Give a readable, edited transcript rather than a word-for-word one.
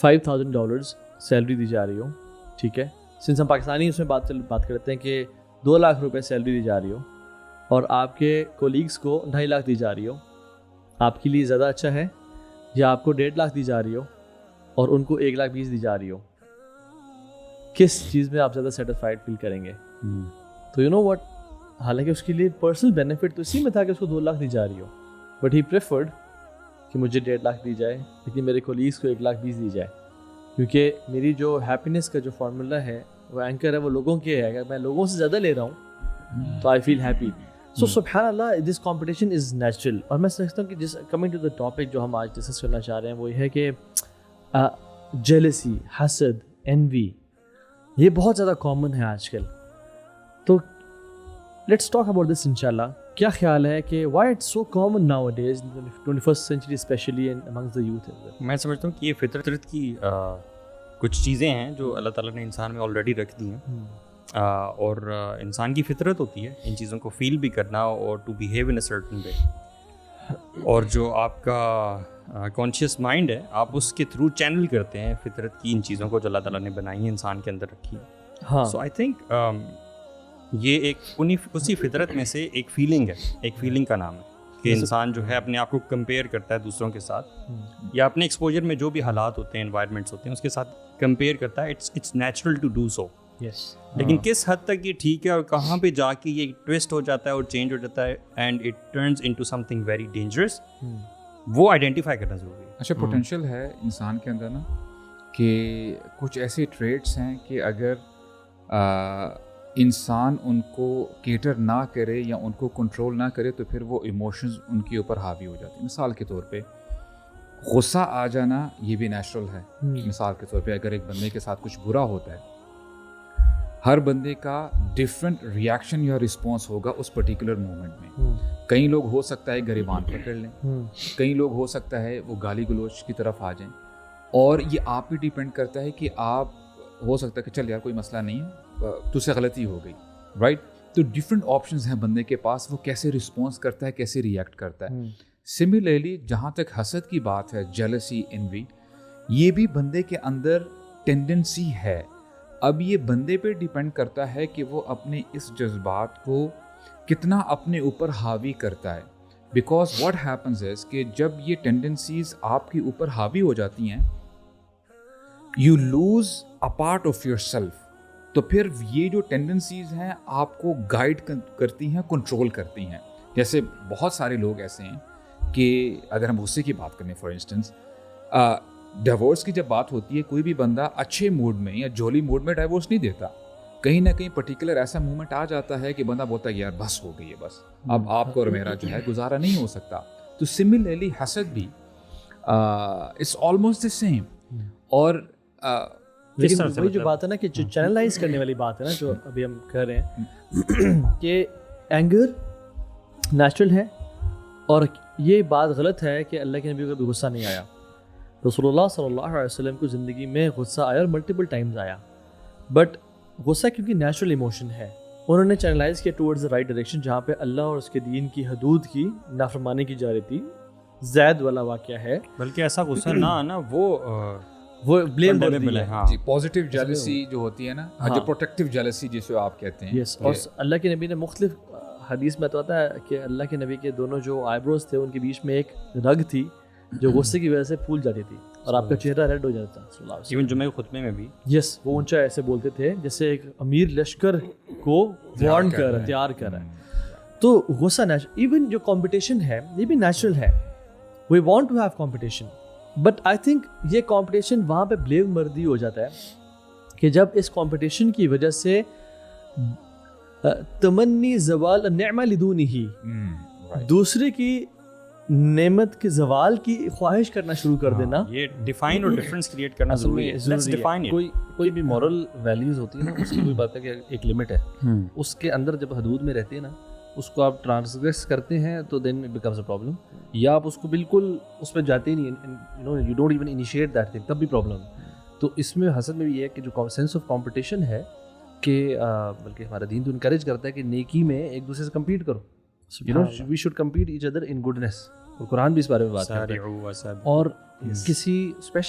$5,000 salary دی جا رہی ہو, ٹھیک ہے, سنس ہم پاکستانی اس میں بات کرتے ہیں کہ 2 لاکھ روپے سیلری دی جا رہی ہو اور آپ کے کولیگس کو 2.5 لاکھ دی جا رہی ہو, آپ کے لیے زیادہ اچھا ہے یا آپ کو 1.5 لاکھ دی جا رہی ہو اور ان کو 1,20,000 دی جا رہی ہو, کس چیز میں آپ زیادہ سیٹسفائڈ فیل کریں گے؟ تو یو نو واٹ, حالانکہ اس کے لیے پرسنل بینیفٹ تو اسی میں تھا کہ اس کو 2 لاکھ دی جا رہی ہو, بٹ ہی پریفرڈ کہ مجھے 1.5 لاکھ دی جائے لیکن میرے کولیگس کو 1,20,000 دی جائے, کیونکہ میری جو ہیپینس کا جو فارمولہ ہے وہ اینکر ہے وہ لوگوں کے ہے, اگر میں لوگوں سے زیادہ لے رہا ہوں تو آئی فیل ہیپی. سو سبحان اللہ, دس کمپٹیشن از نیچرل. اور میں سمجھتا ہوں کہ جس کمنگ ٹو دا ٹاپک جو ہم آج ڈسکس کرنا چاہ رہے ہیں وہ یہ ہے کہ جیلسی, حسد, انوی, یہ بہت زیادہ کامن ہے آج کل. تو لیٹس ٹاک اباؤٹ دس انشاءاللہ. کیا خیال ہے کہ why it's so common nowadays 21st century especially amongst the youth? میں سمجھتا ہوں کہ یہ فطرت کی کچھ چیزیں ہیں جو اللہ تعالیٰ نے انسان میں آلریڈی رکھ دی ہیں, اور انسان کی فطرت ہوتی ہے ان چیزوں کو فیل بھی کرنا اور to behave in a certain way, اور جو آپ کا کانشیس مائنڈ ہے آپ اس کے تھرو چینل کرتے ہیں فطرت کی ان چیزوں کو جو اللہ تعالیٰ نے بنائی ہیں انسان کے اندر رکھی ہے. سو آئی تھنک یہ ایک اسی فطرت میں سے ایک فیلنگ ہے, ایک فیلنگ کا نام ہے کہ انسان جو ہے اپنے آپ کو کمپیئر کرتا ہے دوسروں کے ساتھ, یا اپنے ایکسپوجر میں جو بھی حالات ہوتے ہیں, انوائرمنٹس ہوتے ہیں, اس کے ساتھ کمپیئر کرتا ہے. It's natural to do so. لیکن کس حد تک یہ ٹھیک ہے اور کہاں پہ جا کے یہ ٹویسٹ ہو جاتا ہے اور چینج ہو جاتا ہے and it turns into some thing very dangerous, وہ آئیڈینٹیفائی کرنا ضروری ہے. اچھا, پوٹینشیل ہے انسان کے اندر نا کہ کچھ ایسے ٹریٹس ہیں کہ اگر انسان ان کو کیٹر نہ کرے یا ان کو کنٹرول نہ کرے تو پھر وہ ایموشنز ان کے اوپر حاوی ہو جاتی ہیں. مثال کے طور پہ غصہ آ جانا یہ بھی نیچرل ہے. مثال کے طور پہ اگر ایک بندے کے ساتھ کچھ برا ہوتا ہے, ہر بندے کا ڈفرینٹ ریئیکشن یا رسپانس ہوگا اس پرٹیکولر مومنٹ میں. کئی لوگ ہو سکتا ہے گریبان پکڑ لیں, کئی لوگ ہو سکتا ہے وہ گالی گلوچ کی طرف آ جائیں, اور یہ آپ پہ ڈیپینڈ کرتا ہے کہ آپ, ہو سکتا ہے کہ چل یار کوئی مسئلہ نہیں ہے, تو سے غلطی ہو گئی, رائٹ. تو ڈفرینٹ آپشنز ہیں بندے کے پاس, وہ کیسے رسپانس کرتا ہے, کیسے ریئیکٹ کرتا ہے. سملرلی جہاں تک حسد کی بات ہے, جیلسی, انوی, یہ بھی بندے کے اندر ٹینڈنسی ہے. اب یہ بندے پہ ڈیپینڈ کرتا ہے کہ وہ اپنے اس جذبات کو کتنا اپنے اوپر حاوی کرتا ہے. بیکاز واٹ ہیپنز از کہ جب یہ ٹینڈنسیز آپ کے اوپر حاوی ہو جاتی ہیں, you lose a part of your self. تو پھر یہ جو ٹینڈنسیز ہیں آپ کو گائیڈ کرتی ہیں, کنٹرول کرتی ہیں. جیسے بہت سارے لوگ ایسے ہیں کہ اگر ہم غصے کی بات کریں, فار انسٹنس ڈیورس کی جب بات ہوتی ہے, کوئی بھی بندہ اچھے موڈ میں یا جولی موڈ میں ڈیورس نہیں دیتا. کہیں نہ کہیں پرٹیکولر ایسا مومنٹ آ جاتا ہے کہ بندہ بولتا ہے یار بس ہو گئی ہے, بس اب آپ کو اور میرا جو ہے گزارا نہیں ہو سکتا. تو سملرلی حسد بھی اٹس آلموسٹ دی سیم. اور لیکن وہی جو بات ہے نا کہ جو چینلائز کرنے والی بات ہے نا جو ابھی ہم کر رہے ہیں کہ اینگر نیچرل ہے, اور یہ بات غلط ہے کہ اللہ کے نبی کو کبھی غصہ نہیں آیا. رسول اللہ صلی اللہ علیہ وسلم کو زندگی میں غصہ آیا اور ملٹیپل ٹائمز آیا, بٹ غصہ کیونکہ نیچرل ایموشن ہے, انہوں نے چینلائز کیا ٹورڈز دا رائٹ ڈائریکشن جہاں پہ اللہ اور اس کے دین کی حدود کی نافرمانی کی جا رہی تھی. زید والا واقعہ ہے, بلکہ ایسا غصہ نہ آنا وہ بلیم ہے. جی, پازیٹیو جیلسی جو ہوتی ہے نا, جو پروٹیکٹیو جیلسی جسے آپ کہتے ہیں. یس, اور اللہ کے نبی نے مختلف حدیث میں تو آتا ہے کہ اللہ کے نبی کے دونوں جو آئی بروز تھے ان کے بیچ میں ایک رگ تھی جو غصے کی وجہ سے پھول جاتی تھی اور آپ کا چہرہ ریڈ ہو جاتا تھا. ایون جمعہ خطبے میں بھی یس, وہ اونچا ایسے بولتے تھے جیسے ایک امیر لشکر کو وارن کر رہا ہے, تیار کر رہا ہے. تو غصہ نیچرل, ایون جو کمپٹیشن ہے یہ بھی نیچرل ہے. We want to have competition, but I think یہ کمپٹیشن وہاں پہ بلیو مردی ہو جاتا ہے کہ جب اس کمپٹیشن کی وجہ سے تمنی زوال نعمہ لدونی ہی, دوسرے کی نعمت کے زوال کی خواہش کرنا شروع کر دینا, یہ ڈیفائن اور ڈفرینس کریٹ کرنا ضروری ہے. کوئی بھی مورل ویلیوز ہوتی ہے نا, اس کی کوئی بات ہے کہ ایک لمٹ ہے, اس کے اندر جب حدود میں رہتے ہیں نا, اس کو آپ ٹرانسگریس کرتے ہیں تو then it becomes a problem, یا آپ اس کو بالکل اس پہ جاتے ہی نہیں, you don't even initiate that thing, تب بھی پرابلم. تو اس میں حسد میں بھی یہ ہے کہ جو سینس آف کمپٹیشن ہے کہ بلکہ ہمارا دین تو انکریج کرتا ہے کہ نیکی میں ایک دوسرے سے کمپیٹ کرو. We should compete each other in goodness, اور قرآن بھی اس بارے میں بات کرتا ہے. اور کسی اسپیشل